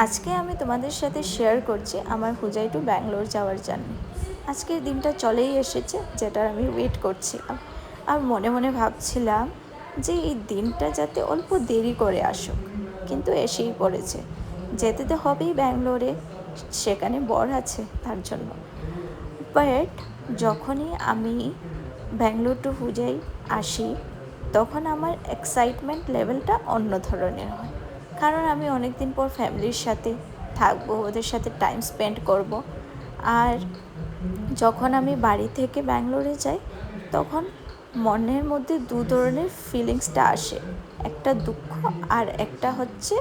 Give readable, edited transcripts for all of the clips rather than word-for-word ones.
আজকে আমি তোমাদের সাথে শেয়ার করছি আমার হুজাই টু ব্যাঙ্গালোর যাওয়ার জার্নি। আজকের দিনটা চলেই এসেছে, যেটার আমি ওয়েট করছিলাম। আর মনে মনে ভাবছিলাম যে এই দিনটা যাতে অল্প দেরি করে আসুক, কিন্তু এসেই পড়েছে। যেতে তো হবেই ব্যাঙ্গালোরে, সেখানে বর আছে তার জন্য। বাট যখনই আমি ব্যাঙ্গালোর টু হুজাই আসি, তখন আমার এক্সাইটমেন্ট লেভেলটা অন্য ধরনের হয়। কারণ আমি অনেক দিন পর ফ্যামিলির সাথে থাকবো, ওদের সাথে টাইম স্পেন্ড করব। আর যখন আমি বাড়ি থেকে ব্যাঙ্গালোরে যাই, তখন মনের মধ্যে দু ধরনের ফিলিংসটা আসে। একটা দুঃখ আর একটা হচ্ছে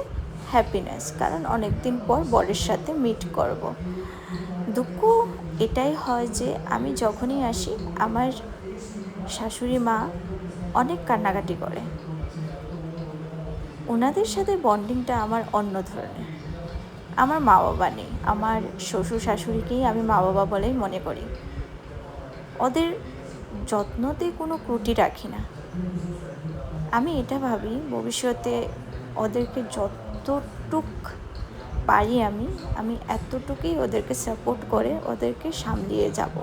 হ্যাপিনেস, কারণ অনেক দিন পর বরের সাথে মিট করব। দুঃখ এটাই হয় যে আমি যখনই আসি, আমার শাশুড়ি মা অনেক কান্নাকাটি করে। ওনাদের সাথে বন্ডিংটা আমার অন্য ধরনের। আমার মা বাবা নেই, আমার শ্বশুর শাশুড়িকেই আমি মা বাবা বলেই মনে করি। ওদের যত্নতে কোনো ত্রুটি রাখি না। আমি এটা ভাবি ভবিষ্যতে ওদেরকে যতটুক পারি আমি এতটুকুই ওদেরকে সাপোর্ট করে ওদেরকে সামলিয়ে যাব,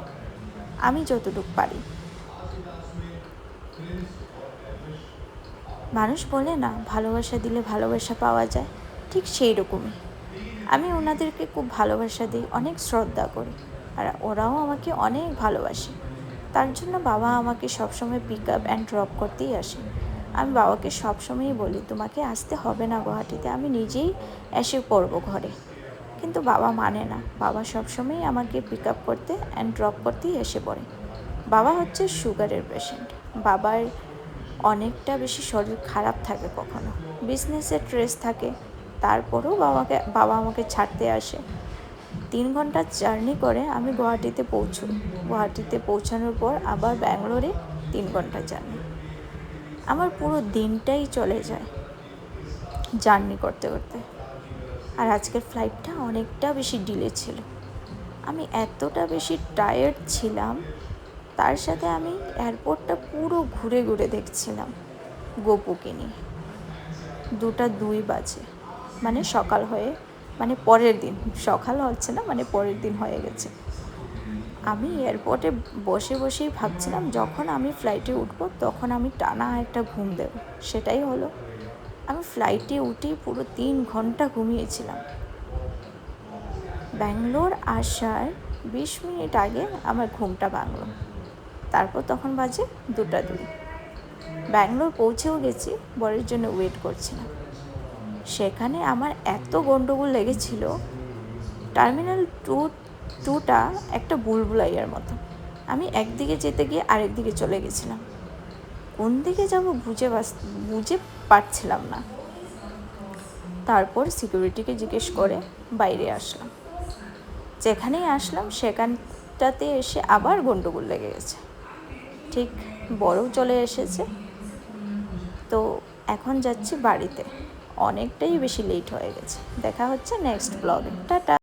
আমি যতটুকু পারি। মানুষ বলে না, ভালোবাসা দিলে ভালোবাসা পাওয়া যায়, ঠিক সেই রকমই। আমি ওনাদেরকে খুব ভালোবাসা দিই, অনেক শ্রদ্ধা করি, আর ওরাও আমাকে অনেক ভালোবাসে। তার জন্য বাবা আমাকে সবসময় পিক আপ অ্যান্ড ড্রপ করতেই আসে। আমি বাবাকে সবসময়ই বলি, তোমাকে আসতে হবে না গুয়াহাটিতে, আমি নিজেই এসে পড়বো ঘরে। কিন্তু বাবা মানে না, বাবা সবসময়ই আমাকে পিক আপ করতে অ্যান্ড ড্রপ করতেই এসে পড়ে। বাবা হচ্ছে সুগারের পেশেন্ট। বাবার অনেকটা বেশি শরীর খারাপ থাকে, কখনো বিজনেসের স্ট্রেস থাকে, তারপরেও বাবা আমাকে ছাড়তে আসে। 3 ঘন্টা জার্নি করে আমি গুয়াহাটিতে পৌঁছই। গুয়াহাটিতে পৌঁছানোর পর আবার ব্যাঙ্গালোরে 3 ঘন্টা জার্নি। আমার পুরো দিনটাই চলে যায় জার্নি করতে করতে। আর আজকের ফ্লাইটটা অনেকটা বেশি ডিলে ছিল। আমি এতটা বেশি টায়ার্ড ছিলাম, তার সাথে আমি এয়ারপোর্টটা পুরো ঘুরে ঘুরে দেখছিলাম গোপুকে নিয়ে। 2:02 বাজে, মানে সকাল হয়ে, মানে পরের দিন, সকাল হচ্ছে না, মানে পরের দিন হয়ে গেছে। আমি এয়ারপোর্টে বসে বসেই ভাবছিলাম, যখন আমি ফ্লাইটে উঠবো তখন আমি টানা একটা ঘুম দেব। সেটাই হলো। আমি ফ্লাইটে উঠে পুরো 3 ঘন্টা ঘুমিয়েছিলাম। ব্যাঙ্গালোর আসার 20 মিনিট আগে আমার ঘুমটা ভাঙলো। তারপর তখন বাজে 2:02। ব্যাঙ্গালোর পৌঁছেও গেছি, বরের জন্য ওয়েট করছিলাম। সেখানে আমার এত গন্ডগোল লেগেছিল। টার্মিনাল 2টা একটা বুলবুলাইয়ার মতো। আমি একদিকে যেতে গিয়ে আরেক দিকে চলে গেছিলাম। কোন দিকে যাব বুঝে পারছিলাম না। তারপর সিকিউরিটিকে জিজ্ঞেস করে বাইরে আসলাম। যেখানেই আসলাম সেখানটাতে এসে আবার গন্ডগোল লেগে গেছে। ঠিক বড়ও চলে এসেছে। তো এখন যাচ্ছি বাড়িতে, অনেকটাই বেশি লেট হয়ে গেছে। দেখা হচ্ছে নেক্সট ব্লগে। টাটা।